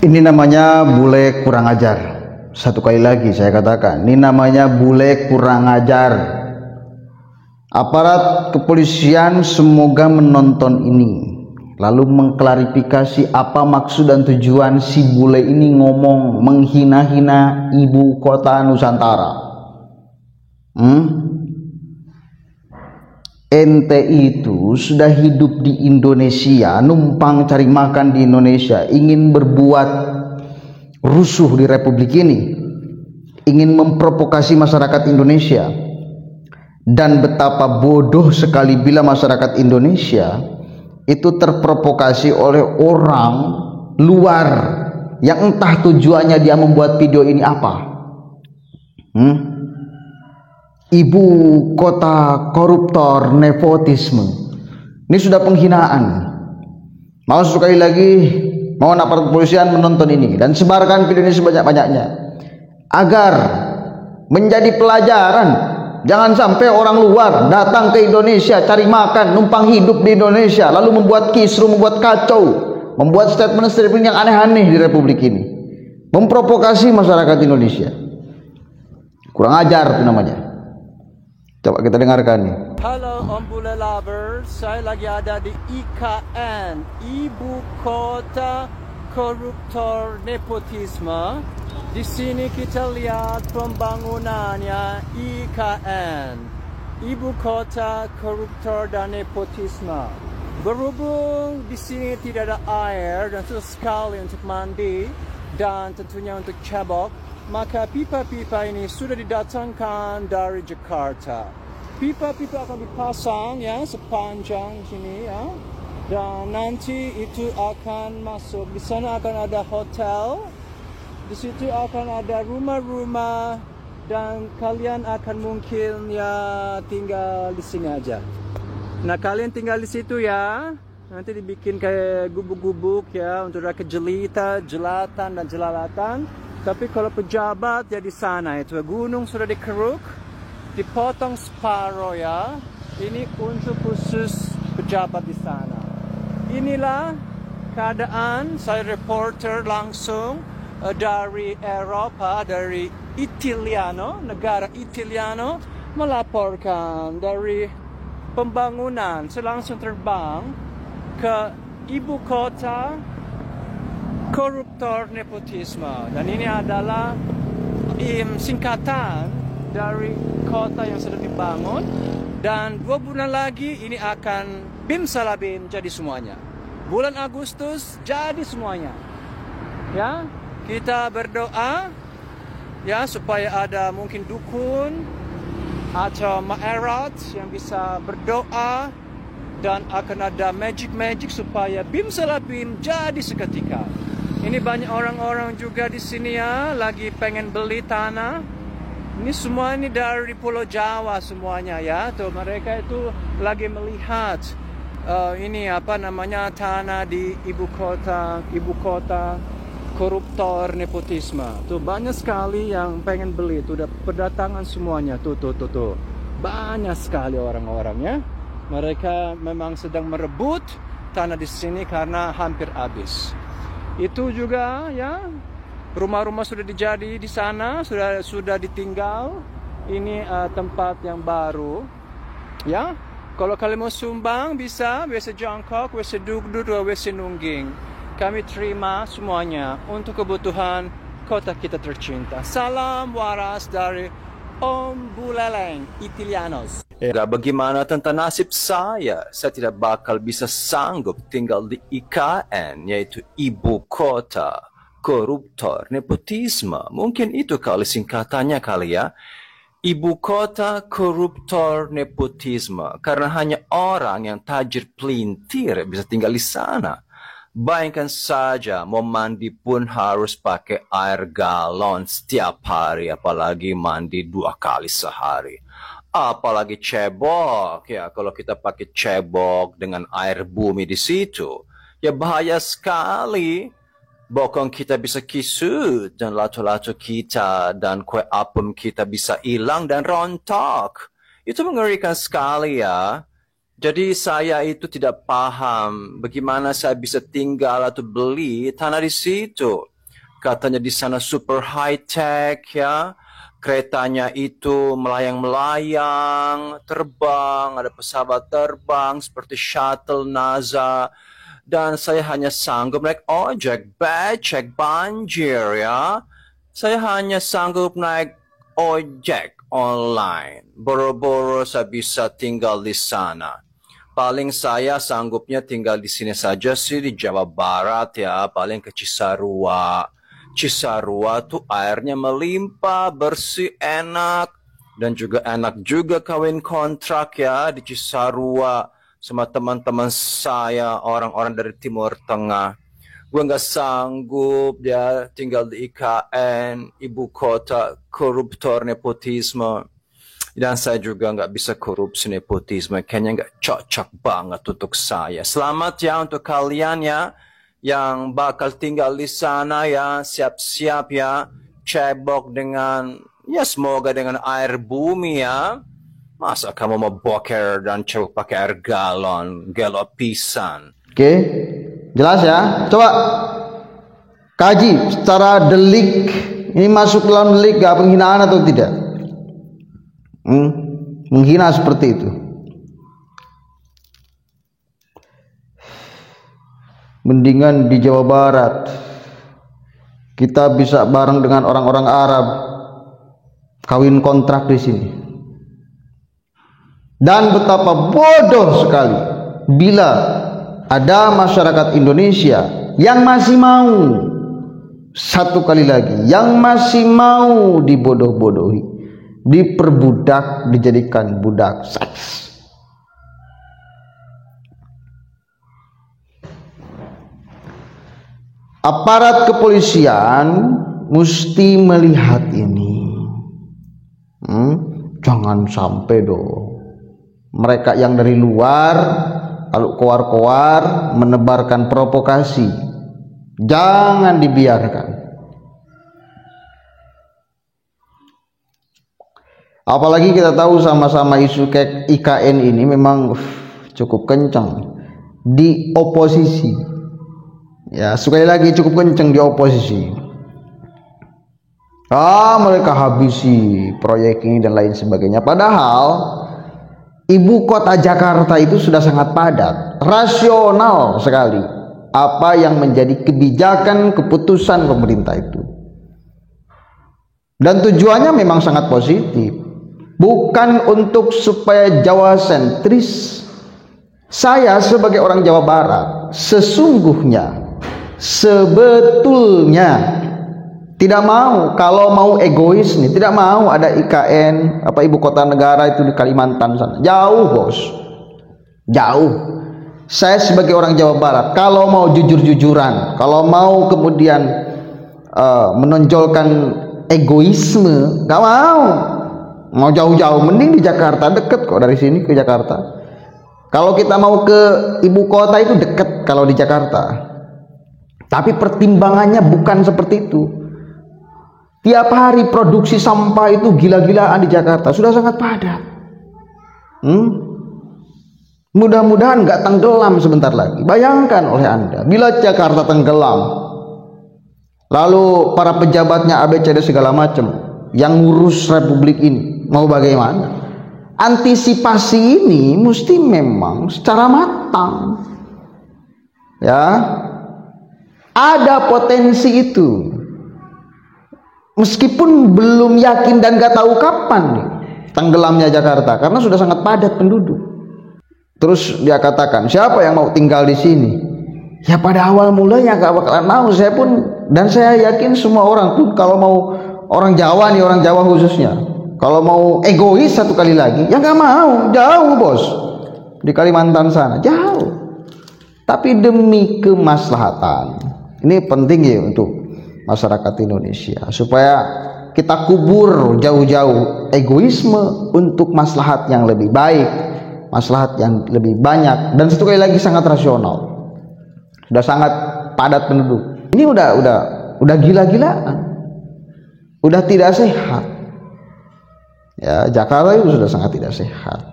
Ini namanya bule kurang ajar. Satu kali lagi saya katakan, ini namanya bule kurang ajar. Aparat kepolisian semoga menonton ini, lalu mengklarifikasi apa maksud dan tujuan si bule ini ngomong menghina-hina ibu kota Nusantara. Ente itu sudah hidup di Indonesia, numpang cari makan di Indonesia, ingin berbuat rusuh di Republik ini, ingin memprovokasi masyarakat Indonesia. Dan betapa bodoh sekali bila masyarakat Indonesia itu terprovokasi oleh orang luar yang entah tujuannya dia membuat video ini apa. Ibu kota koruptor, nepotisme. Ini sudah penghinaan. Mau sekali lagi, mohon aparat kepolisian menonton ini dan sebarkan video ini sebanyak-banyaknya agar menjadi pelajaran. Jangan sampai orang luar datang ke Indonesia cari makan, numpang hidup di Indonesia, lalu membuat kisruh, membuat kacau, membuat statement-statement yang aneh-aneh di Republik ini, memprovokasi masyarakat Indonesia. Kurang ajar itu namanya. Coba kita dengarkan nih. Halo Om Bule Lovers, saya lagi ada di IKN, Ibu Kota Koruptor Nepotisme. Di sini kita lihat pembangunannya IKN, Ibu Kota Koruptor dan Nepotisme. Berhubung di sini tidak ada air dan susah sekali untuk mandi dan tentunya untuk cebok, maka pipa-pipa ini sudah didatangkan dari Jakarta. Pipa-pipa akan dipasang ya sepanjang sini ya, dan nanti itu akan masuk. Di sana akan ada hotel, di situ akan ada rumah-rumah, dan kalian akan mungkin ya tinggal di sini aja. Nah, kalian tinggal di situ ya. Nanti dibikin kayak gubuk-gubuk ya untuk rakyat jelita, jelatan dan jelalatan. Tapi kalau pejabat ya di sana itu gunung sudah dikeruk, dipotong separuh ya. Ini untuk khusus pejabat di sana. Inilah keadaan, saya reporter langsung dari Eropa, dari Italiano, negara Italiano, melaporkan dari pembangunan. Saya langsung terbang ke ibu kota koruptor nepotisme, dan ini adalah singkatan dari kota yang sedang dibangun, dan 2 bulan lagi ini akan bim salah bim jadi semuanya. Bulan Agustus jadi semuanya ya. Kita berdoa ya supaya ada mungkin dukun atau maerat yang bisa berdoa, dan akan ada magic supaya bim salah bim jadi seketika. Ini banyak orang-orang juga di sini ya, lagi pengen beli tanah. Ini semua ini dari Pulau Jawa semuanya ya. Tuh mereka itu lagi melihat ini apa namanya tanah di ibu kota koruptor nepotisme. Tuh banyak sekali yang pengen beli. Tuh udah berdatangan semuanya. Tuh. Banyak sekali orang-orang ya. Mereka memang sedang merebut tanah di sini karena hampir habis. Itu juga ya, rumah-rumah sudah dijadi di sana, sudah ditinggal. Ini tempat yang baru ya. Kalau kalian mau sumbang bisa WC jongkok, WC duduk, WC nungging. Kami terima semuanya untuk kebutuhan kota kita tercinta. Salam waras dari Om Buleleng Italianos. Bagaimana tentang nasib saya? Saya tidak bakal bisa sanggup tinggal di IKN, yaitu ibu kota koruptor nepotisme. Mungkin itu kali singkatannya kali ya. Ibu kota koruptor nepotisme. Karena hanya orang yang tajir pelintir bisa tinggal di sana. Bayangkan saja, mau mandi pun harus pakai air galon setiap hari, apalagi mandi 2 kali sehari. Apalagi cebok, ya kalau kita pakai cebok dengan air bumi di situ, ya bahaya sekali. Bokong kita bisa kisut, dan lato-lato kita dan kue apem kita bisa hilang dan rontok. Itu mengerikan sekali ya. Jadi saya itu tidak paham bagaimana saya bisa tinggal atau beli tanah di situ. Katanya di sana super high tech ya. Keretanya itu melayang-melayang, terbang, ada pesawat terbang seperti shuttle NASA. Dan saya hanya sanggup naik ojek, becek, banjir ya. Saya hanya sanggup naik ojek online. Boro-boro saya bisa tinggal di sana. Paling saya sanggupnya tinggal di sini saja sih, di Jawa Barat ya, paling ke Cisarua. Cisarua tuh airnya melimpah, bersih, enak. Dan juga enak juga kawin kontrak ya di Cisarua sama teman-teman saya, orang-orang dari Timur Tengah. Gue nggak sanggup ya tinggal di IKN, ibu kota koruptor nepotisme. Dan saya juga nggak bisa korupsi nepotisme, kayaknya nggak cocok banget untuk saya. Selamat ya untuk kalian ya, yang bakal tinggal di sana ya, siap-siap ya, cebok dengan, ya semoga dengan air bumi ya. Masa kamu mau boker dan cebok pakai air galon, gelo pisan. Oke, jelas ya. Coba kaji secara delik, ini masuk dalam delik gak penghinaan atau tidak? Menghina seperti itu. Mendingan di Jawa Barat kita bisa bareng dengan orang-orang Arab, kawin kontrak di sini. Dan betapa bodoh sekali bila ada masyarakat Indonesia yang masih mau, satu kali lagi, yang masih mau dibodoh-bodohi, diperbudak, dijadikan budak seks. Aparat kepolisian mesti melihat ini. Jangan sampai dong mereka yang dari luar kalau koar-koar menebarkan provokasi. Jangan dibiarkan. Apalagi kita tahu sama-sama isu IKN ini memang cukup kencang di oposisi. Ya, sekali lagi cukup kencang di oposisi. Mereka habisi proyek ini dan lain sebagainya. Padahal ibu kota Jakarta itu sudah sangat padat, rasional sekali apa yang menjadi kebijakan keputusan pemerintah itu. Dan tujuannya memang sangat positif. Bukan untuk supaya Jawa sentris. Saya sebagai orang Jawa Barat sesungguhnya, sebetulnya tidak mau, kalau mau egois nih, tidak mau ada IKN ibu kota negara itu di Kalimantan sana. Jauh bos, jauh. Saya sebagai orang Jawa Barat kalau mau jujur-jujuran, kalau mau kemudian menonjolkan egoisme, gak mau jauh-jauh, mending di Jakarta, deket kok dari sini ke Jakarta. Kalau kita mau ke ibu kota itu deket kalau di Jakarta. Tapi pertimbangannya bukan seperti itu. Tiap hari produksi sampah itu gila-gilaan di Jakarta, sudah sangat padat. Mudah-mudahan nggak tenggelam sebentar lagi. Bayangkan oleh Anda, bila Jakarta tenggelam, lalu para pejabatnya ABCD segala macam yang ngurus republik ini mau bagaimana? Antisipasi ini mesti memang secara matang. Ya, ada potensi itu. Meskipun belum yakin dan gak tahu kapan nih tenggelamnya Jakarta, karena sudah sangat padat penduduk. Terus dia katakan, siapa yang mau tinggal di sini? Ya pada awal mulanya gak bakalan mau. Saya pun, dan saya yakin semua orang pun, kalau mau orang Jawa nih, orang Jawa khususnya, kalau mau egois satu kali lagi, ya gak mau. Jauh bos, di Kalimantan sana jauh. Tapi demi kemaslahatan, ini penting ya untuk masyarakat Indonesia, supaya kita kubur jauh-jauh egoisme untuk maslahat yang lebih baik, maslahat yang lebih banyak, dan satu kali lagi sangat rasional. Sudah sangat padat penduduk. Ini udah gila-gilaan, udah tidak sehat. Ya, Jakarta itu sudah sangat tidak sehat.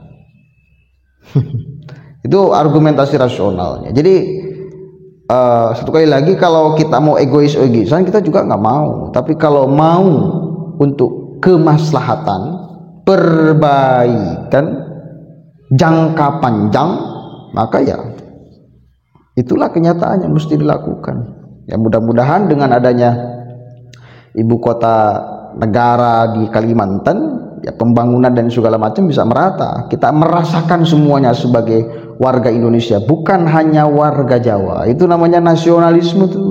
Itu argumentasi rasionalnya. Jadi satu kali lagi, kalau kita mau egoisan kita juga nggak mau. Tapi kalau mau untuk kemaslahatan, perbaikan jangka panjang, maka ya itulah kenyataan yang mesti dilakukan. Ya mudah-mudahan dengan adanya ibu kota negara di Kalimantan, ya pembangunan dan segala macam bisa merata. Kita merasakan semuanya sebagai warga Indonesia, bukan hanya warga Jawa. Itu namanya nasionalisme tuh.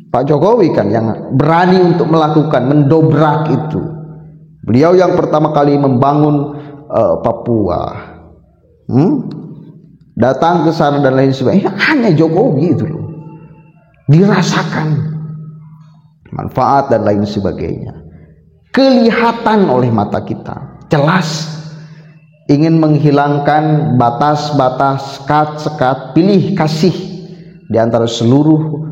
Pak Jokowi kan yang berani untuk melakukan, mendobrak itu. Beliau yang pertama kali membangun Papua. Datang ke sana dan lain sebagainya, hanya Jokowi itu loh. Dirasakan manfaat dan lain sebagainya. Kelihatan oleh mata kita, jelas ingin menghilangkan batas-batas, sekat, pilih kasih di antara seluruh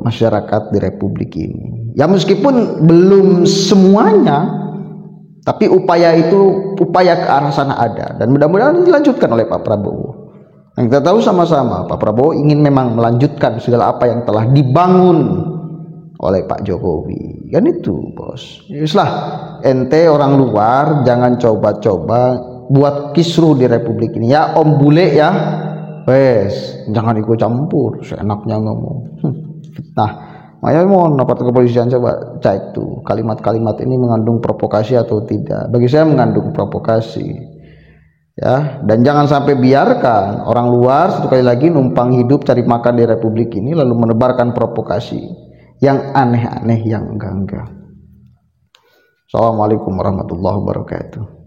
masyarakat di Republik ini. Ya meskipun belum semuanya, tapi upaya ke arah sana ada, dan mudah-mudahan dilanjutkan oleh Pak Prabowo. Yang kita tahu sama-sama, Pak Prabowo ingin memang melanjutkan segala apa yang telah dibangun oleh Pak Jokowi. Kan itu, bos. Yuslah, ente orang luar jangan coba-coba buat kisruh di Republik ini. Ya Om Bule ya, wes jangan ikut campur, seenaknya ngomong. Fitnah. Makanya mohon aparat kepolisian coba cek tuh kalimat-kalimat ini mengandung provokasi atau tidak. Bagi saya mengandung provokasi. Ya, dan jangan sampai biarkan orang luar satu kali lagi numpang hidup cari makan di Republik ini lalu menebarkan provokasi yang aneh-aneh, yang enggak-enggak. Assalamualaikum warahmatullahi wabarakatuh.